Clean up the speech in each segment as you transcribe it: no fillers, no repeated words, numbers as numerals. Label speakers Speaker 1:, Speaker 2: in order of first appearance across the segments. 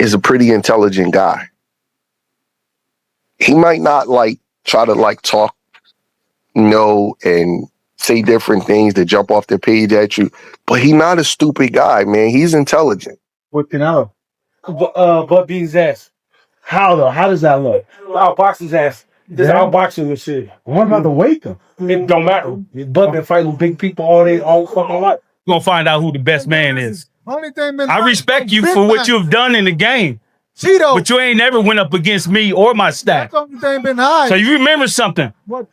Speaker 1: is a pretty intelligent guy. He might not try to talk, and say different things that jump off the page at you, but he's not a stupid guy, man. He's intelligent.
Speaker 2: With Canelo, but beating his ass. How though? How does that look? Outbox his ass. Just outboxing and shit. What about the weight though? It don't matter. But been fighting big people all fucking life.
Speaker 3: We're gonna find out who the best man is.
Speaker 4: Only thing been
Speaker 3: I respect you for what you've done in the game.
Speaker 4: Cheeto.
Speaker 3: But you ain't never went up against me or my staff.
Speaker 4: That's the only thing been high.
Speaker 3: So you remember something.
Speaker 4: What?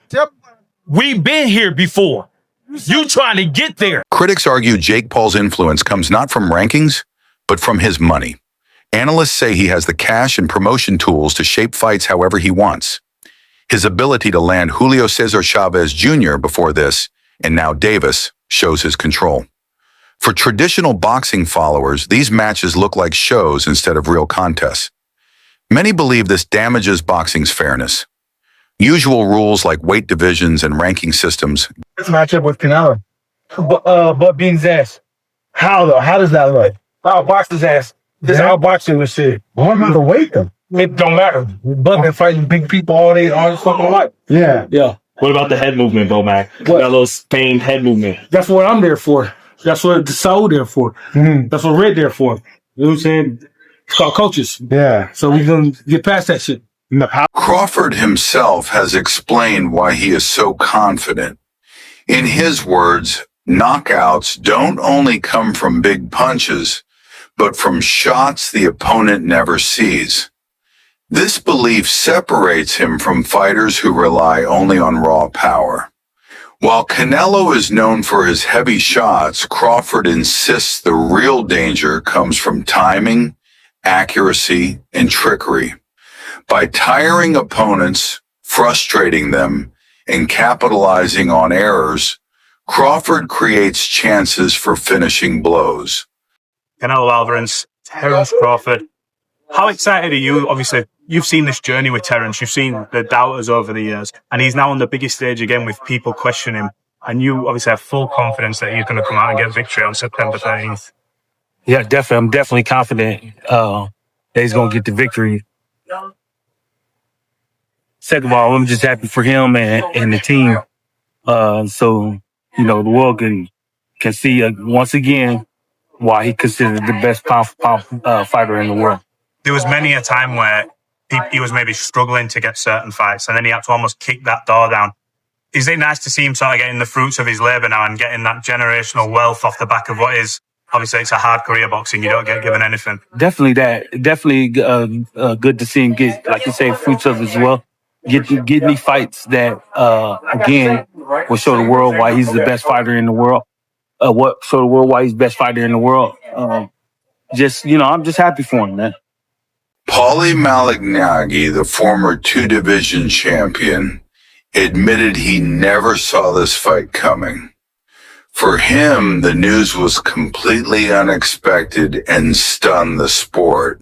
Speaker 3: We've been here before. You trying to get there.
Speaker 5: Critics argue Jake Paul's influence comes not from rankings, but from his money. Analysts say he has the cash and promotion tools to shape fights however he wants. His ability to land Julio Cesar Chavez Jr. before this, and now Davis, shows his control. For traditional boxing followers, these matches look like shows instead of real contests. Many believe this damages boxing's fairness. Usual rules like weight divisions and ranking systems.
Speaker 2: This matchup with Canelo, but beating his ass. How though? How does that look? Outbox his ass. Just outboxing and shit. What about the weight though? It don't matter. But been fighting big people all fucking life. Yeah.
Speaker 6: What about the head movement, Bomac? Canelo's feigned head movement.
Speaker 2: That's what I'm there for. That's what Saul there for. That's what Red there for. You know what I'm saying? It's called coaches. Yeah. So we gonna get past that shit.
Speaker 5: Crawford himself has explained why he is so confident. In his words, knockouts don't only come from big punches, but from shots the opponent never sees. This belief separates him from fighters who rely only on raw power. While Canelo is known for his heavy shots, Crawford insists the real danger comes from timing, accuracy, and trickery. By tiring opponents, frustrating them, and capitalizing on errors, Crawford creates chances for finishing blows.
Speaker 7: Canelo Alvarez, Terence Crawford. How excited are you? Obviously, you've seen this journey with Terence. You've seen the doubters over the years. And he's now on the biggest stage again with people questioning him. And you obviously have full confidence that he's going to come out and get victory on September 13th.
Speaker 3: Yeah, definitely. I'm definitely confident that he's going to get the victory. Second of all, I'm just happy for him and the team. So, the world can see once again why he considered the best pound fighter in the world.
Speaker 7: There was many a time where he was maybe struggling to get certain fights, and then he had to almost kick that door down. Is it nice to see him sort of getting the fruits of his labour now and getting that generational wealth off the back of what is, obviously, it's a hard career boxing. You don't get given anything.
Speaker 3: Definitely that. Definitely good to see him get, like you say, fruits of his wealth. Get me fights that, again, will show the world why he's the best fighter in the world. Show the world why he's the best fighter in the world. I'm just happy for him, man.
Speaker 5: Paulie Malignaggi, the former two-division champion, admitted he never saw this fight coming. For him, the news was completely unexpected and stunned the sport.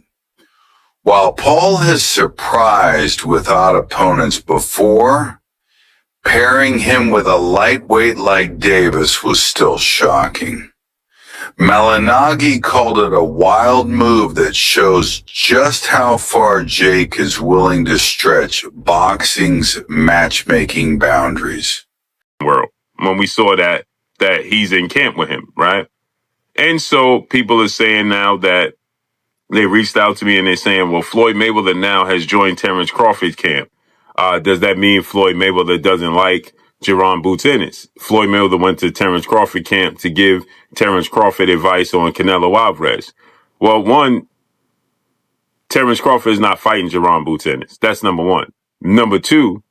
Speaker 5: While Paul has surprised without opponents before, pairing him with a lightweight like Davis was still shocking. Malignaggi called it a wild move that shows just how far Jake is willing to stretch boxing's matchmaking boundaries.
Speaker 8: World, when we saw that he's in camp with him, right? And so people are saying now that they reached out to me and they're saying, well, Floyd Mayweather now has joined Terence Crawford's camp. Does that mean Floyd Mayweather doesn't like Jaron Boots Ennis? Floyd Mayweather went to Terence Crawford camp to give Terence Crawford advice on Canelo Alvarez. Well, one, Terence Crawford is not fighting Jaron Boots Ennis. That's number one. Number two,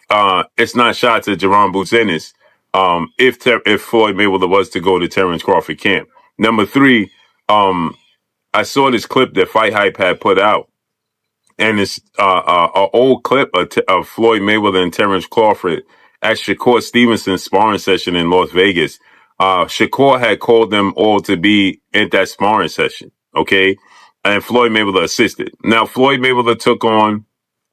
Speaker 8: it's not shots at Jaron Boots Ennis if Floyd Mayweather was to go to Terence Crawford camp. Number three, I saw this clip that Fight Hype had put out, and it's an old clip of Floyd Mayweather and Terence Crawford at Shakur Stevenson's sparring session in Las Vegas. Shakur had called them all to be at that sparring session, okay? And Floyd Mayweather assisted. Now, Floyd Mayweather took on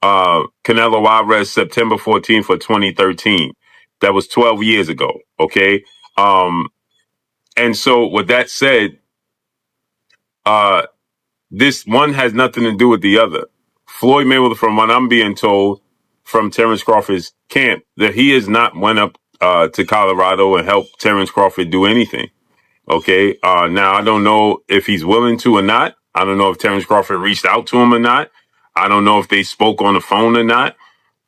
Speaker 8: Canelo Alvarez September 14th of 2013. That was 12 years ago, okay? And so with that said, this one has nothing to do with the other. Floyd Mayweather, from what I'm being told from Terence Crawford's camp, that he has not went up to Colorado and helped Terence Crawford do anything. Okay. Now I don't know if he's willing to or not. I don't know if Terence Crawford reached out to him or not. I don't know if they spoke on the phone or not.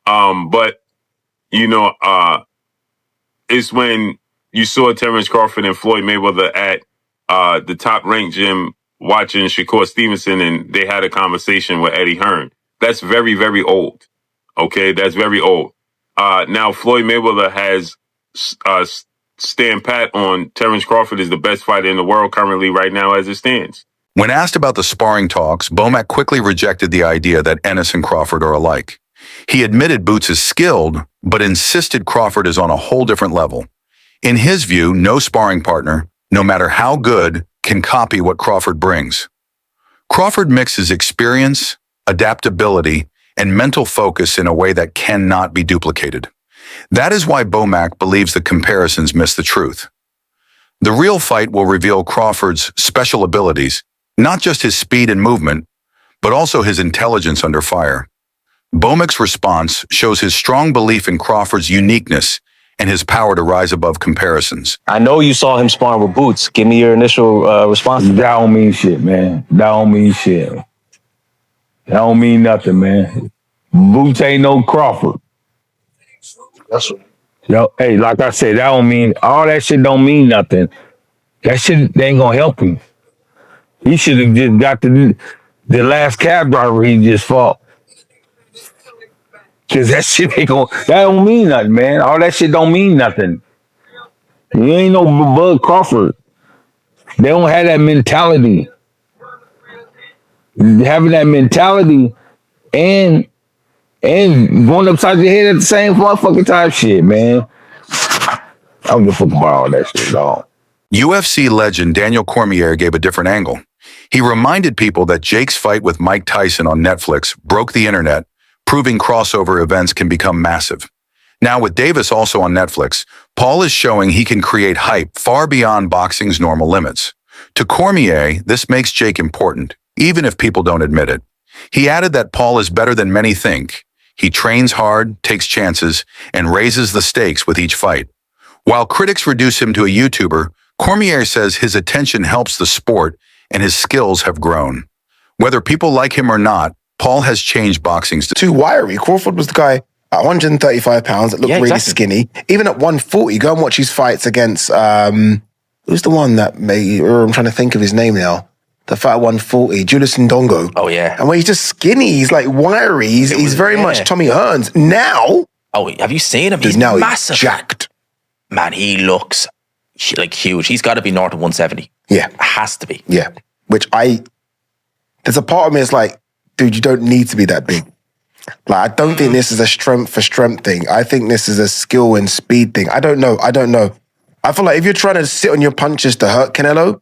Speaker 8: But you know, it's when you saw Terence Crawford and Floyd Mayweather at the top ranked gym watching Shakur Stevenson, and they had a conversation with Eddie Hearn. That's very, very old. Okay, that's very old. Now Floyd Mayweather has stand pat on Terence Crawford is the best fighter in the world currently right now as it stands.
Speaker 5: When asked about the sparring talks, Bomac quickly rejected the idea that Ennis and Crawford are alike. He admitted Boots is skilled, but insisted Crawford is on a whole different level. In his view, no sparring partner, no matter how good, can copy what Crawford brings. Crawford mixes experience, adaptability, and mental focus in a way that cannot be duplicated. That is why Bomac believes the comparisons miss the truth. The real fight will reveal Crawford's special abilities, not just his speed and movement, but also his intelligence under fire. Bomac's response shows his strong belief in Crawford's uniqueness and his power to rise above comparisons.
Speaker 9: I know you saw him sparring with Boots. Give me your initial response.
Speaker 2: That don't mean shit, man. That don't mean shit. That don't mean nothing, man. Boots ain't no Crawford.
Speaker 1: That's what.
Speaker 2: Yo, hey, like I said, that don't mean, all that shit don't mean nothing. That shit they ain't gonna help him. He should have just got the last cab driver he just fought. Cause that shit ain't gonna, that don't mean nothing, man. All that shit don't mean nothing. You ain't no Bud Crawford. They don't have that mentality. Having that mentality and going upside your head at the same motherfucking time, shit, man. I don't give a fuck about all that shit at all.
Speaker 5: UFC legend Daniel Cormier gave a different angle. He reminded people that Jake's fight with Mike Tyson on Netflix broke the internet, proving crossover events can become massive. Now with Davis also on Netflix, Paul is showing he can create hype far beyond boxing's normal limits. To Cormier, this makes Jake important, even if people don't admit it. He added that Paul is better than many think. He trains hard, takes chances, and raises the stakes with each fight. While critics reduce him to a YouTuber, Cormier says his attention helps the sport and his skills have grown. Whether people like him or not, Paul has changed boxing's
Speaker 1: Too wiry. Crawford was the guy at 135 pounds that looked really skinny. Even at 140, go and watch his fights against, who's the one that made, I'm trying to think of his name now. The fight at 140, Julius Ndongo.
Speaker 9: Oh, yeah.
Speaker 1: And when he's just skinny, he's like wiry. He's very much Tommy Hearns. Now,
Speaker 9: have you seen him?
Speaker 1: He's massive. He's jacked.
Speaker 9: Man, he looks like huge. He's got to be north of 170.
Speaker 1: Yeah.
Speaker 9: Has to be.
Speaker 1: Yeah. There's a part of me that's like, dude, you don't need to be that big. Like, I don't think this is a strength for strength thing. I think this is a skill and speed thing. I don't know. I feel like if you're trying to sit on your punches to hurt Canelo,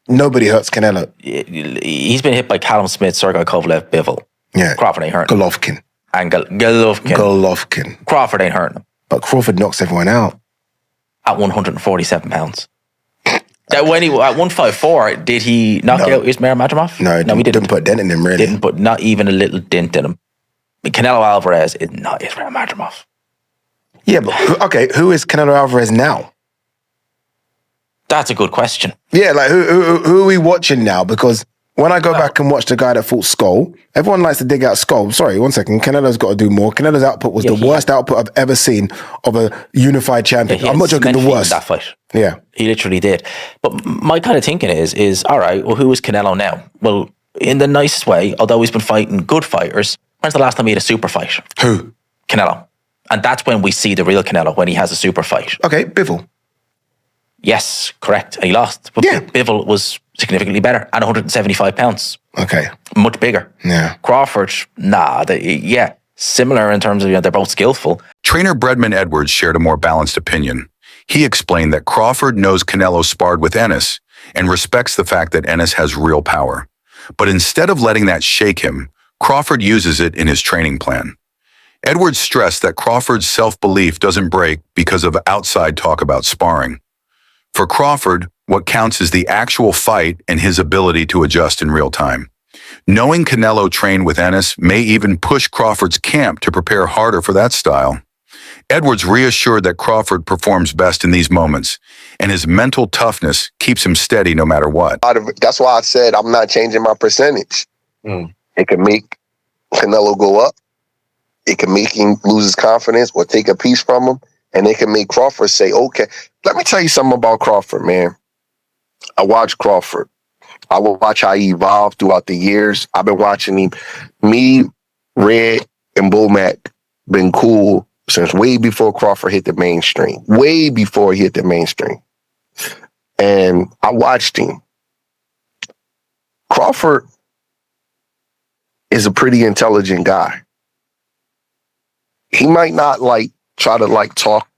Speaker 1: nobody hurts Canelo.
Speaker 9: He's been hit by Callum Smith, Sergey Kovalev, Bivol.
Speaker 1: Yeah.
Speaker 9: Crawford ain't hurting him.
Speaker 1: Golovkin.
Speaker 9: And Golovkin. Crawford ain't hurting him.
Speaker 1: But Crawford knocks everyone out.
Speaker 9: At 147 pounds. When he at 154, did he knock out Ismail Madrimov?
Speaker 1: No, he didn't put a dent in him, really.
Speaker 9: Didn't put not even a little dent in him. Canelo Alvarez is not Ismail Madrimov.
Speaker 1: Yeah, but okay, who is Canelo Alvarez now?
Speaker 9: That's a good question.
Speaker 1: Yeah, like who are we watching now? Because when I go back and watch the guy that fought Skull, everyone likes to dig out Skull. Sorry, one second. Canelo's got to do more. Canelo's output was the worst output I've ever seen of a unified champion. I'm not joking, the worst.
Speaker 9: That fight.
Speaker 1: Yeah.
Speaker 9: He literally did. But my kind of thinking is all right, well, who is Canelo now? Well, in the nicest way, although he's been fighting good fighters, when's the last time he had a super fight?
Speaker 1: Who?
Speaker 9: Canelo. And that's when we see the real Canelo, when he has a super fight.
Speaker 1: Okay, Bivol.
Speaker 9: Yes, correct. And he lost. But Bivol was significantly better at 175 pounds.
Speaker 1: Okay.
Speaker 9: Much bigger.
Speaker 1: Yeah.
Speaker 9: Crawford, similar in terms of, they're both skillful.
Speaker 5: Trainer Bredman Edwards shared a more balanced opinion. He explained that Crawford knows Canelo sparred with Ennis and respects the fact that Ennis has real power. But instead of letting that shake him, Crawford uses it in his training plan. Edwards stressed that Crawford's self-belief doesn't break because of outside talk about sparring. For Crawford, what counts is the actual fight and his ability to adjust in real time. Knowing Canelo trained with Ennis may even push Crawford's camp to prepare harder for that style. Edwards reassured that Crawford performs best in these moments, and his mental toughness keeps him steady no matter what.
Speaker 10: That's why I said I'm not changing my percentage. It can make Canelo go up. It can make him lose his confidence or take a piece from him. And it can make Crawford say, okay, let me tell you something about Crawford, man. I watch Crawford. I will watch how he evolved throughout the years. I've been watching him. Me, Red, and Bomac been cool since way before Crawford hit the mainstream. Way before he hit the mainstream. And I watched him. Crawford is a pretty intelligent guy. He might not try to talk,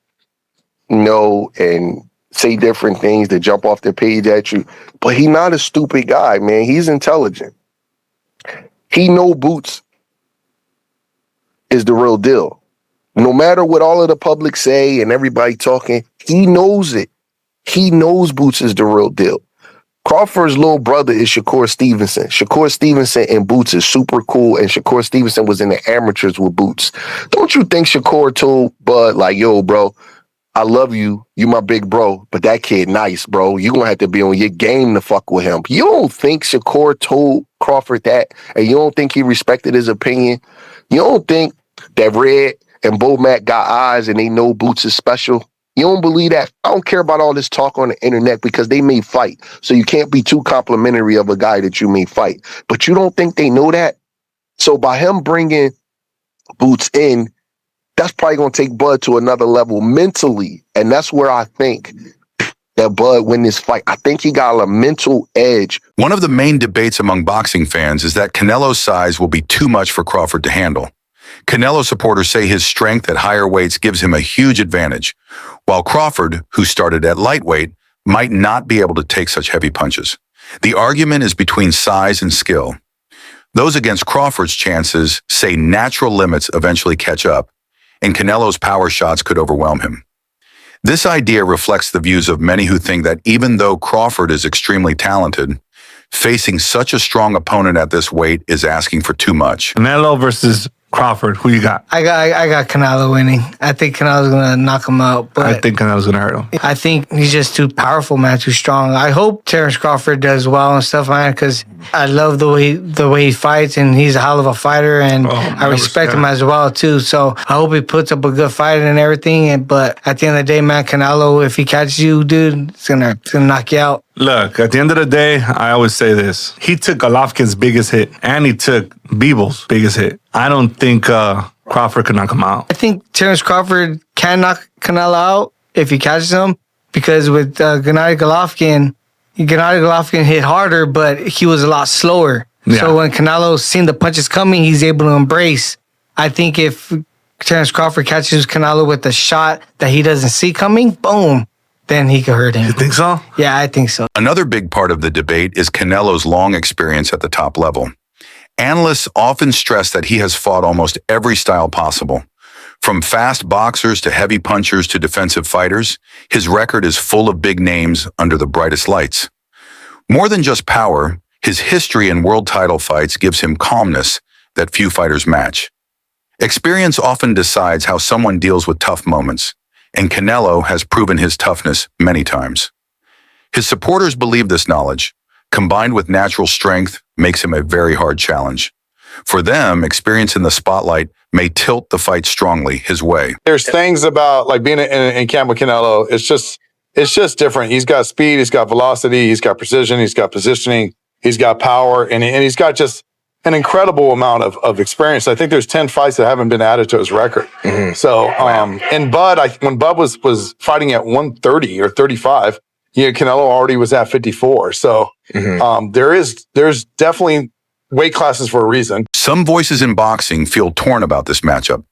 Speaker 10: and say different things to jump off the page at you, but he's not a stupid guy, man. He's intelligent. He know Boots is the real deal. No matter what all of the public say and everybody talking, he knows it. He knows Boots is the real deal. Crawford's little brother is Shakur Stevenson. Shakur Stevenson and Boots is super cool, and Shakur Stevenson was in the amateurs with Boots. Don't you think Shakur told Bud, yo, bro, I love you. You my big bro, but that kid nice, bro. You gonna have to be on your game to fuck with him. You don't think Shakur told Crawford that, and you don't think he respected his opinion? You don't think that Red and Bomac got eyes and they know Boots is special? You don't believe that? I don't care about all this talk on the internet because they may fight. So you can't be too complimentary of a guy that you may fight. But you don't think they know that? So by him bringing Boots in, that's probably going to take Bud to another level mentally. And that's where I think that Bud win this fight. I think he got a mental edge.
Speaker 5: One of the main debates among boxing fans is that Canelo's size will be too much for Crawford to handle. Canelo supporters say his strength at higher weights gives him a huge advantage, while Crawford, who started at lightweight, might not be able to take such heavy punches. The argument is between size and skill. Those against Crawford's chances say natural limits eventually catch up, and Canelo's power shots could overwhelm him. This idea reflects the views of many who think that even though Crawford is extremely talented, facing such a strong opponent at this weight is asking for too much.
Speaker 2: Canelo versus Crawford, who you got?
Speaker 11: I got Canelo winning. I think Canelo's gonna knock him out. But
Speaker 2: I think Canelo's gonna hurt him.
Speaker 11: I think he's just too powerful, man, too strong. I hope Terence Crawford does well and stuff, man, because I love the way he fights, and he's a hell of a fighter, and I respect him as well too. So I hope he puts up a good fight and everything. But at the end of the day, man, Canelo, if he catches you, dude, it's gonna knock you out.
Speaker 2: Look, at the end of the day, I always say this. He took Golovkin's biggest hit, and he took Bivol' biggest hit. I don't think Crawford could knock him out.
Speaker 11: I think Terence Crawford can knock Canelo out if he catches him, because with Gennady Golovkin hit harder, but he was a lot slower. Yeah. So when Canelo seen the punches coming, he's able to embrace. I think if Terence Crawford catches Canelo with a shot that he doesn't see coming, boom, then he could hurt him.
Speaker 2: You think so?
Speaker 11: Yeah, I think so.
Speaker 5: Another big part of the debate is Canelo's long experience at the top level. Analysts often stress that he has fought almost every style possible. From fast boxers to heavy punchers to defensive fighters, his record is full of big names under the brightest lights. More than just power, his history in world title fights gives him calmness that few fighters match. Experience often decides how someone deals with tough moments, and Canelo has proven his toughness many times. His supporters believe this knowledge, combined with natural strength, makes him a very hard challenge. For them, experience in the spotlight may tilt the fight strongly his way.
Speaker 12: There's things about being in camp with Canelo. It's just different. He's got speed, he's got velocity, he's got precision, he's got positioning, he's got power, and he's got just an incredible amount of experience. I think there's 10 fights that haven't been added to his record. Mm-hmm. So, and Bud, when Bud was fighting at 130 or 35, Canelo already was at 54. So there's definitely weight classes for a reason.
Speaker 5: Some voices in boxing feel torn about this matchup.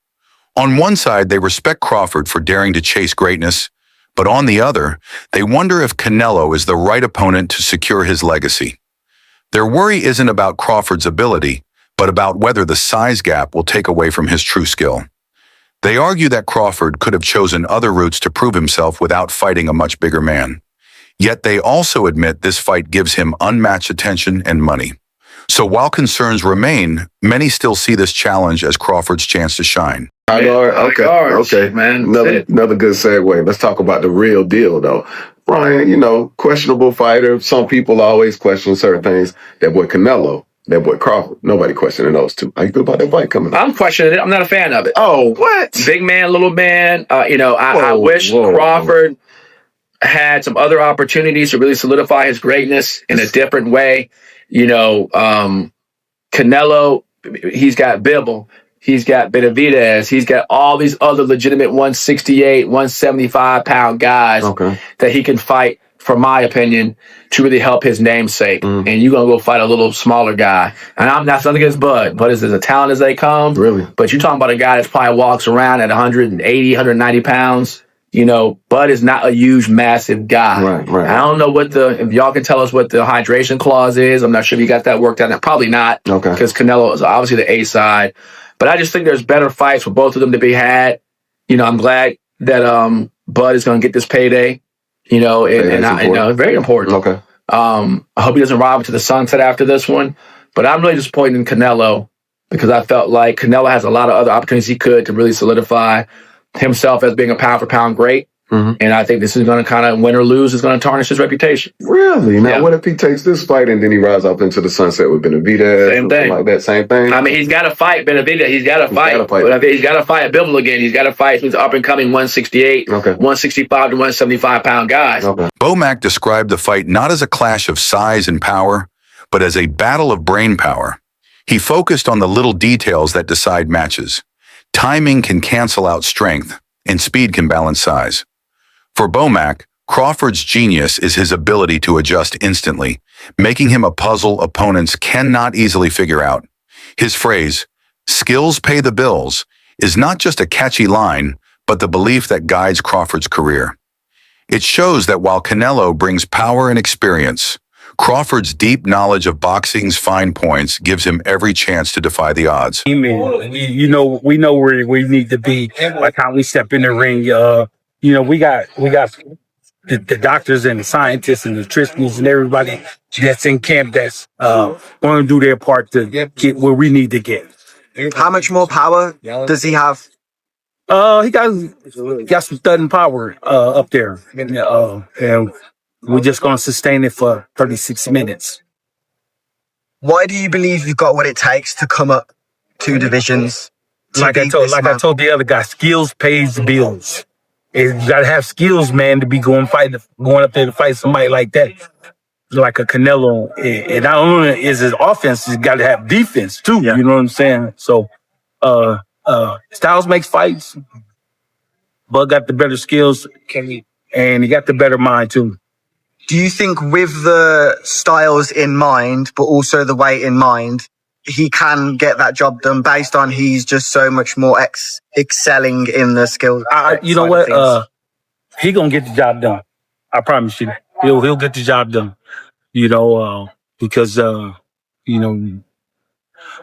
Speaker 5: On one side, they respect Crawford for daring to chase greatness, but on the other, they wonder if Canelo is the right opponent to secure his legacy. Their worry isn't about Crawford's ability, but about whether the size gap will take away from his true skill. They argue that Crawford could have chosen other routes to prove himself without fighting a much bigger man. Yet they also admit this fight gives him unmatched attention and money. So while concerns remain, many still see this challenge as Crawford's chance to shine.
Speaker 10: Okay,
Speaker 13: man.
Speaker 10: Another good segue. Let's talk about the real deal, though. Brian, you know, questionable fighter. Some people always question certain things. That boy Canelo, that boy Crawford. Nobody questioning those two. How you feel about that fight coming up?
Speaker 13: I'm questioning it. I'm not a fan of it.
Speaker 10: Oh, what?
Speaker 13: Big man, little man. I wish Crawford had some other opportunities to really solidify his greatness in a different way. Canelo, he's got Bibble. He's got Benavidez. He's got all these other legitimate 168, 175-pound guys that he can fight, for my opinion, to really help his namesake. And you're going to go fight a little smaller guy. And I'm not something against Bud. Bud is as a talent as they come.
Speaker 10: Really?
Speaker 13: But you're talking about a guy that probably walks around at 180, 190 pounds. Bud is not a huge, massive guy.
Speaker 10: Right.
Speaker 13: I don't know if y'all can tell us what the hydration clause is. I'm not sure if you got that worked out. Probably not.
Speaker 10: Okay.
Speaker 13: Because Canelo is obviously the A side. But I just think there's better fights for both of them to be had. I'm glad that Bud is going to get this payday. Very important.
Speaker 10: Okay.
Speaker 13: I hope he doesn't rob it to the sunset after this one. But I'm really disappointed in Canelo because I felt like Canelo has a lot of other opportunities he could to really solidify himself as being a pound-for-pound great. And I think this is going to kind of, win or lose, is going to tarnish his reputation.
Speaker 10: Really? Now, what if he takes this fight and then he rides off into the sunset with Benavidez?
Speaker 13: Same thing.
Speaker 10: Like that, same thing?
Speaker 13: I mean, he's got to fight Benavidez. He's got to fight. But he's got to fight Bivol again. He's got to fight these up-and-coming 168, 165 to 175-pound guys.
Speaker 5: Bomac described the fight not as a clash of size and power, but as a battle of brain power. He focused on the little details that decide matches. Timing can cancel out strength, and speed can balance size. For Bomac, Crawford's genius is his ability to adjust instantly, making him a puzzle opponents cannot easily figure out. His phrase, "skills pay the bills," is not just a catchy line, but the belief that guides Crawford's career. It shows that while Canelo brings power and experience, Crawford's deep knowledge of boxing's fine points gives him every chance to defy the odds.
Speaker 3: We know where we need to be, like how we step in the ring. We got the doctors and the scientists and the nutritionists and everybody that's in camp that's going to do their part to get where we need to get.
Speaker 14: How much more power does he have?
Speaker 3: He got some stunning power up there, and we're just going to sustain it for 36 minutes.
Speaker 14: Why do you believe you've got what it takes to come up 2 divisions?
Speaker 3: Like I told the other guy, skills pays the bills. You got to have skills, man, to be going up there to fight somebody like that, like a Canelo. And not only is his offense, he's got to have defense too. Yeah. You know what I'm saying? So, styles makes fights. Bud got the better skills, and he got the better mind too.
Speaker 14: Do you think with the styles in mind, but also the weight in mind, he can get that job done based on he's just so much more excelling in the skills?
Speaker 3: You know what? He gonna get the job done. I promise you. He'll get the job done. Because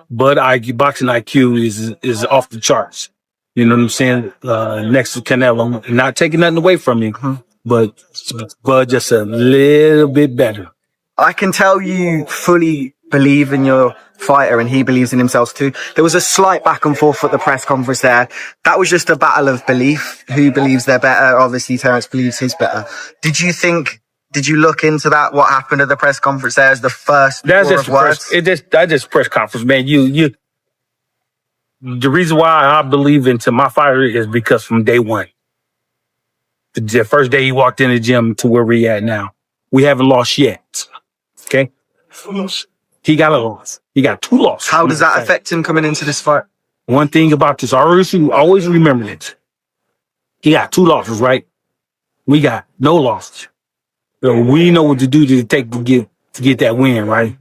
Speaker 3: boxing IQ is off the charts. You know what I'm saying? Next to Canelo, not taking nothing away from him, but just a little bit better.
Speaker 14: I can tell you fully believe in your fighter and he believes in himself too. There was a slight back and forth at the press conference there. That was just a battle of belief. Who believes they're better? Obviously, Terence believes he's better. Did you look into that? What happened at the press conference there as the first
Speaker 3: That's just press conference, man. The reason why I believe into my fighter is because from day one, the first day he walked in the gym to where we at now, we haven't lost yet. Okay? He got a loss. He got 2 losses.
Speaker 14: How does that affect him coming into this fight?
Speaker 3: One thing about this, I always remember this. He got 2 losses, right? We got no losses. So we know what to do to get that win, right?